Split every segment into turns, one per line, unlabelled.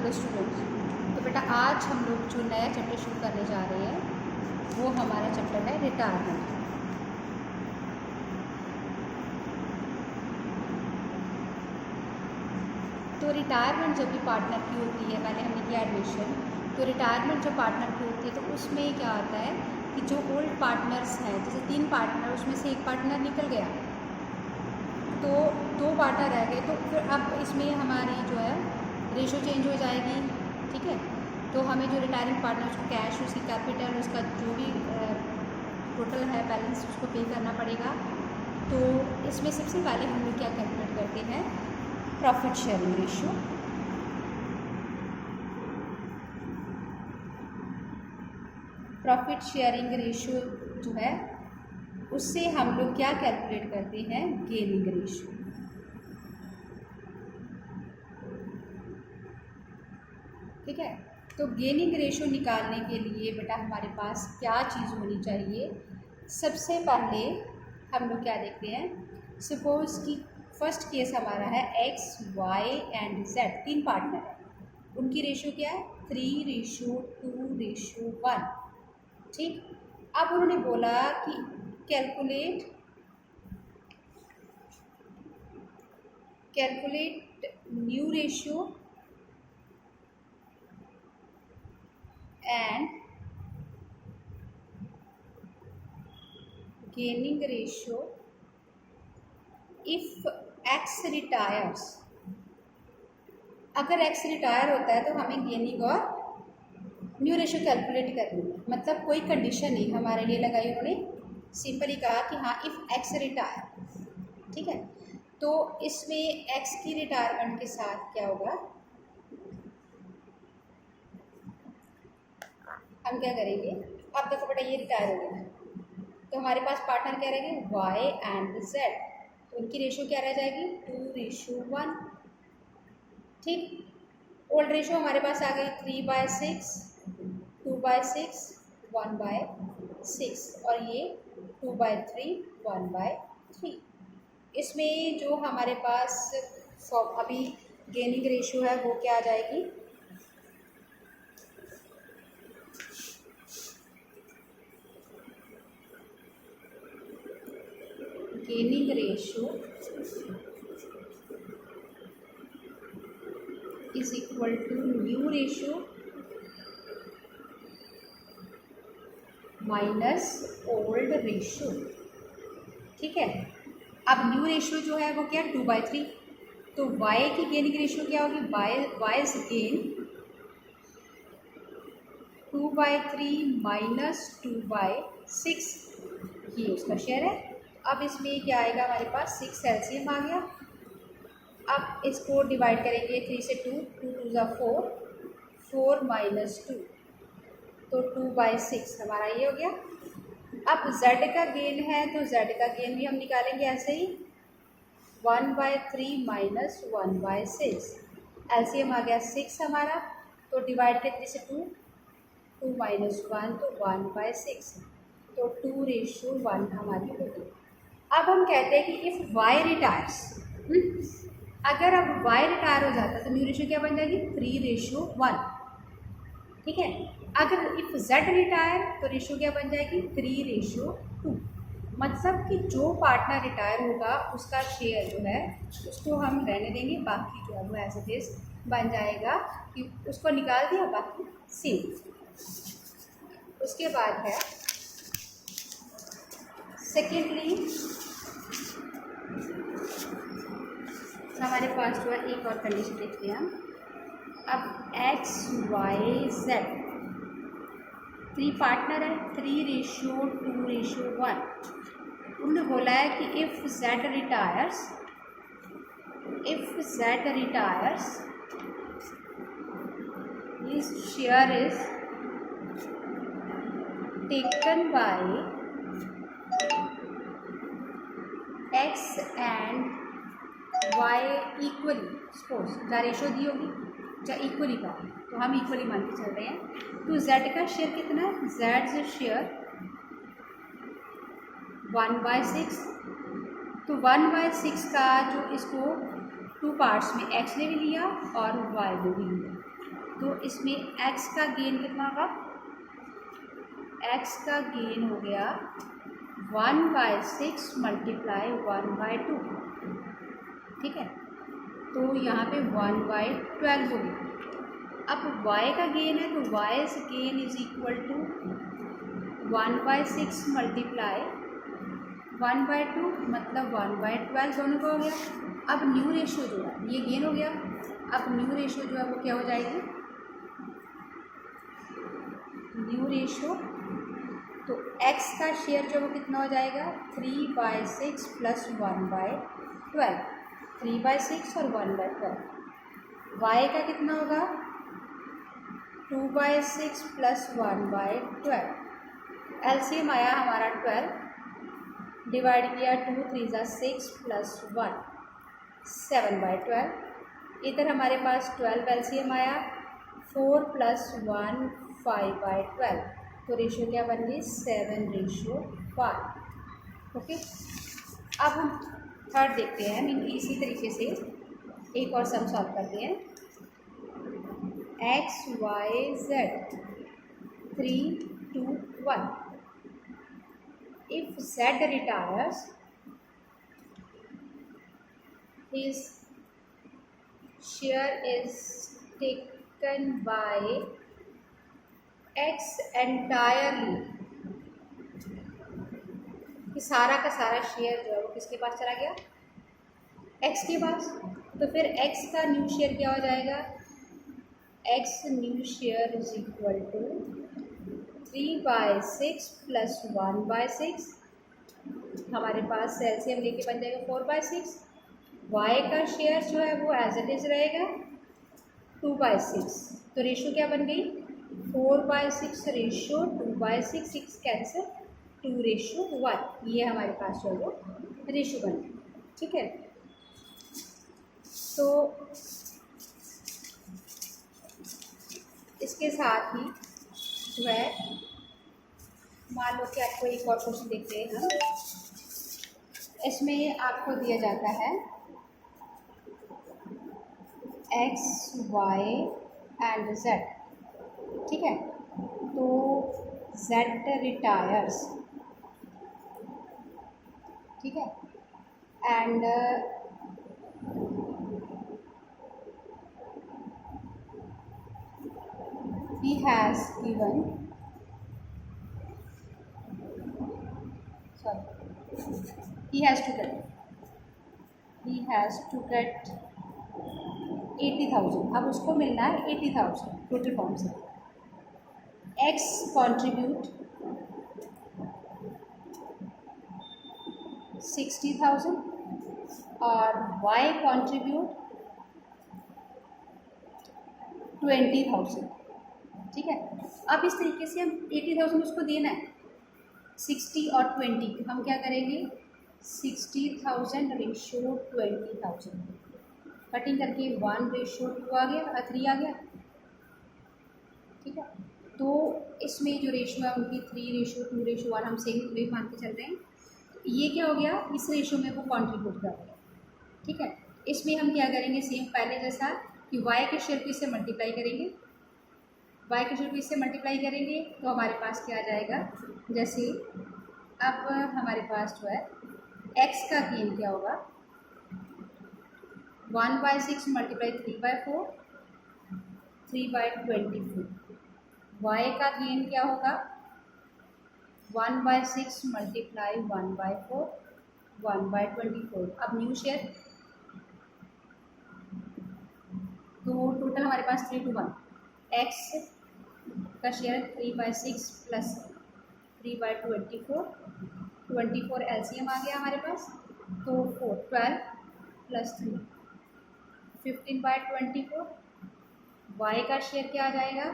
The students. तो बेटा आज हम लोग जो नया चैप्टर शुरू करने जा रहे हैं वो हमारा चैप्टर है रिटायरमेंट। तो रिटायरमेंट जब भी पार्टनर की होती है, पहले हमने किया एडमिशन, तो रिटायरमेंट जब पार्टनर की होती है तो उसमें क्या होता है कि जो ओल्ड पार्टनर्स हैं, जैसे 3 पार्टनर, उसमें से एक पार्टनर निकल गया तो 2 पार्टनर रह गए, तो फिर अब इसमें हमारी जो है रेशो चेंज हो जाएगी। ठीक है, तो हमें जो रिटायरिंग पार्टनर उसको कैश, उसकी कैपिटल, उसका जो भी टोटल है बैलेंस उसको पे करना पड़ेगा। तो इसमें सबसे पहले हम लोग क्या कैलकुलेट करते हैं, profit sharing ratio. Profit sharing ratio जो है उससे हम लोग क्या कैलकुलेट करते हैं, गेनिंग रेशियो। ठीक है, तो गेनिंग रेशियो निकालने के लिए बेटा हमारे पास क्या चीज़ होनी चाहिए। सबसे पहले हम लोग क्या देखते हैं, सपोज कि फर्स्ट केस हमारा है X Y and Z, 3 partner है, उनकी रेशियो क्या है 3:2:1। ठीक, अब उन्होंने बोला कि calculate new ratio and gaining ratio if x retires. अगर एक्स रिटायर होता है तो हमें गेनिंग और न्यू रेशियो कैलकुलेट करनी है। मतलब कोई कंडीशन नहीं हमारे लिए लगाई उन्होंने, सिंपली कहा कि हाँ इफ एक्स रिटायर। ठीक है, तो इसमें एक्स की रिटायरमेंट के साथ क्या होगा, हम क्या करेंगे, अब देखो बेटा ये रिटायर हो गया तो हमारे पास पार्टनर क्या रहेंगे वाई एंड जेड, तो उनकी रेशियो क्या रह जाएगी 2:1। ठीक, ओल्ड रेशियो हमारे पास आ गई 3/6, 2/6, 1/6 और ये 2/3, 1/3। इसमें जो हमारे पास अभी गेनिंग रेशियो है वो क्या आ जाएगी, gaining ratio is equal to new ratio minus old ratio. ठीक है, अब न्यू रेशियो जो है वो क्या 2/3, तो y की गेनिंग रेशियो क्या होगी, वाई गेन 2/3 माइनस 2/6, ये उसका शेयर है। अब इसमें क्या आएगा हमारे पास 6 एलसीएम आ गया। अब इसको डिवाइड करेंगे 3 से 2, 2 2 4, 4 माइनस 2, तो 2/6 हमारा ये हो गया। अब z का गेन है तो z का गेन भी हम निकालेंगे ऐसे ही, 1/3 माइनस 1/6, एलसीएम आ गया 6 हमारा, तो डिवाइड के 3 से 2, 2 माइनस 1 तो 1/6, तो 2:1 हमारी हो गई। अब हम कहते हैं कि इफ़ y रिटायर्स, अगर अब y रिटायर हो जाता है तो न्यू रेशियो क्या बन जाएगी 3:1। ठीक है, अगर इफ़ z रिटायर तो रेशियो क्या बन जाएगी 3:2। मतलब कि जो पार्टनर रिटायर होगा उसका शेयर जो है उसको हम रहने देंगे, बाकी जो है वो एज इट इज बन जाएगा कि उसको निकाल दिया, बाकी सेम। उसके बाद है सेकेंडली हमारे पास जो है एक और कंडीशन देखते हैं हम। अब एक्स वाई जेड 3 पार्टनर है, 3:2:1। उन्होंने बोला है कि if Z retires his share is taken by X and Y equally. Suppose जहाँ रेशो दी होगी जहाँ इक्वली का, तो हम इक्वली मान के चल रहे हैं। तो z का शेयर कितना है, z शेयर 1/6, तो 1/6 का जो इसको 2 पार्ट्स में x ने भी लिया और y ने भी लिया। तो इसमें एक्स का गेन कितना होगा, एक्स का गेन हो गया 1/6 मल्टीप्लाई 1/2, ठीक है। तो यहाँ पे 1/12 हो गया। अब y का गेन है तो y gain is equal to 1/6 multiply 1/2 मतलब 1/12 दोनों का हो गया। अब न्यू रेशो जो है ये गेन हो गया, अब न्यू रेशो जो है वो क्या हो जाएगी, न्यू रेशो तो x का शेयर जो है वो कितना हो जाएगा 3/6 प्लस 1/12, 3/6 और 1/12। y का कितना होगा 2/6 प्लस 1/12। एलसीएम आया हमारा 12, डिवाइड किया 2 3 ज़ा 6 प्लस 1 7/12। इधर हमारे पास 12 एलसीएम आया, 4 प्लस 1 5/12। तो रेशियो क्या बन गई 7:5। ओके, अब हम थर्ड देखते हैं। मीन इसी तरीके से एक और सम सॉल्व करते हैं। x y z 3 2 1। If z retires, his share is taken by x entirely। कि सारा का सारा शेयर जो है वो किसके पास चला गया, x के पास। तो फिर x का न्यू शेयर क्या हो जाएगा, x new share is equal to 3/6 plus 1/6। हमारे पास एलसीएम लेके बन जाएगा 4/6। y का शेयर जो है वो एज इट इज रहेगा 2/6। तो रेशो क्या बन गई 4/6 रेशो 2/6, 6 कैंसिल 2:1। ये हमारे पास जो है वो रेशो बन गई, ठीक है। तो इसके साथ ही जो है मान लो कि आपको एक और क्वेश्चन देखते हैं हम। इसमें आपको दिया जाता है x y एंड z, ठीक है। तो z रिटायर्स, ठीक है, and he has given, he has to get 80,000। अब उसको मिलना है 80,000 टोटल फॉर्म से। x कंट्रीब्यूट 60,000 और y कंट्रीब्यूट 20,000, ठीक है। अब इस तरीके से हम 80,000 उसको देना है, 60 और 20 हम क्या करेंगे 60,000 रेशो 20,000, कटिंग करके 1:2 आ गया 3 आ गया, ठीक है। तो इसमें जो रेशो है उनकी 3:2:1 हम सेम वे मान के चल रहे हैं। ये क्या हो गया इस रेशो में वो कंट्रीब्यूट कर रहे हैं, ठीक है। इसमें हम क्या करेंगे सेम पहले जैसा कि y के शेयर को इससे मल्टीप्लाई करेंगे, y के शेयर को इससे मल्टीप्लाई करेंगे तो हमारे पास क्या आ जाएगा, जैसे अब हमारे पास जो है x का गेन क्या होगा 1/6 मल्टीप्लाई 3/4 3/24। y का गेन क्या होगा 1/6 मल्टीप्लाई 1/4 1/24। अब न्यू शेयर तो टोटल हमारे पास 3 to 1, x का शेयर 3/6 प्लस 3/24, 24 एलसीएम आ गया हमारे पास, तो 12 प्लस 3 15/24। y का शेयर क्या आ जाएगा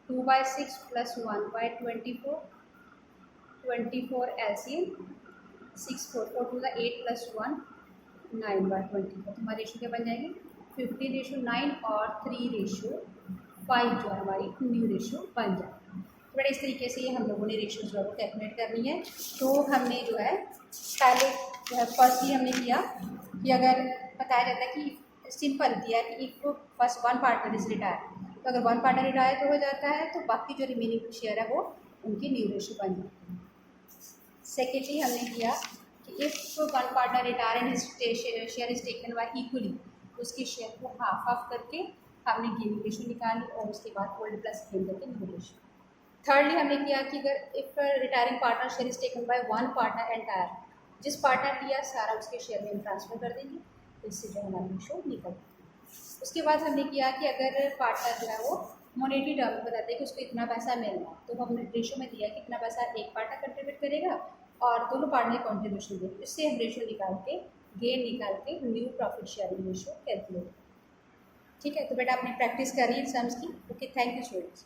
2/6 प्लस 1/24, 24 एलसीएम 6 4 4 2 8 प्लस 1 9/24। तो हमारी रेशो क्या बन जाएगी 15:9 और 3:5 जो है हमारी न्यू रेशो बन जाएगी। तो बड़े इस तरीके से हम लोगों ने रेशो जो है वो कैलकुलेट करनी है। तो हमने जो है पहले जो है फर्स्टली हमने किया कि अगर बताया जाता है कि सिंपल दिया है कि if first one partner is retire, तो अगर वन पार्टनर रिटायर तो हो जाता है तो बाकी जो रिमेनिंग शेयर है वो उनकी न्यू रेशो बन जाती है। सेकेंडली हमने किया कि if one partner retire and share is taken bye equally, उसके शेयर को हाफ हाफ करके हमने गेनिंग रेशो निकाली और उसके बाद ओल्ड प्लस गेन करके न्यू रेशो। थर्डली हमने किया कि अगर if retiring partner share is taken by one partner entire, जिस पार्टनर लिया सारा उसके शेयर में हम ट्रांसफर कर देंगे, तो इससे जो हमारा रेशो निकल। उसके बाद हमने किया कि अगर पार्टनर जो है वो मोनेटरी टर्म में बताते हैं कि उसको इतना पैसा मिलना, तो हमने रेशो में दिया कितना पैसा एक पार्टनर कंट्रीब्यूट करेगा और दोनों पार्टनर कॉन्ट्रीब्यूशन देंगे, इससे हम रेशो निकाल के गेन निकाल के new profit sharing ratio calculate. ठीक है, तो बेटा आपने प्रैक्टिस करी है सम्स की। Okay, thank you students.